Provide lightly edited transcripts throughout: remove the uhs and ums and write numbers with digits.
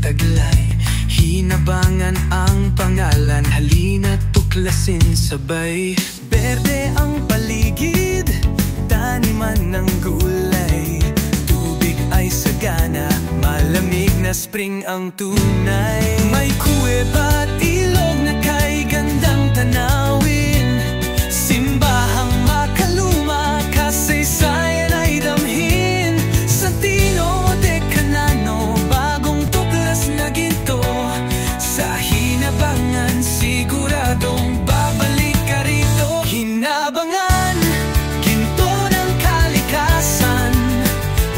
taglay. Hinabangan ang pangalan, halina't tuklasin sabay. Berde ang paligid, taniman ng gulay. Tubig ay sagana, malamig na spring ang tunay. May kuweba at ilog na kay gandang tanawin. Simbahang makaluma, kasaysayan ay damhin. Santino de Canano, bagong tuklas na ginto. Sa hinabangan, siguradong babalik ka rito. Hinabangan, ginto ng kalikasan.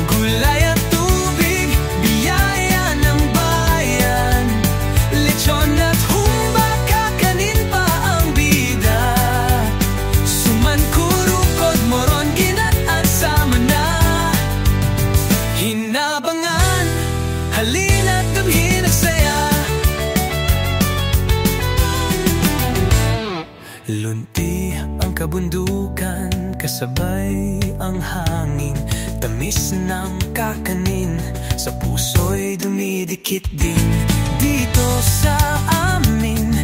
Gulay at tubig, biyaya ng bayan. Lechon at humba, kakanin pa ang bida. Suman, kurukod, moron, ginat-an, sama na. Hinabangan, halina't damhin at saya. Lunti ang kabundukan, kasabay ang hangin. Tamis ng kakanin, sa puso'y dumidikit din. Dito sa amin,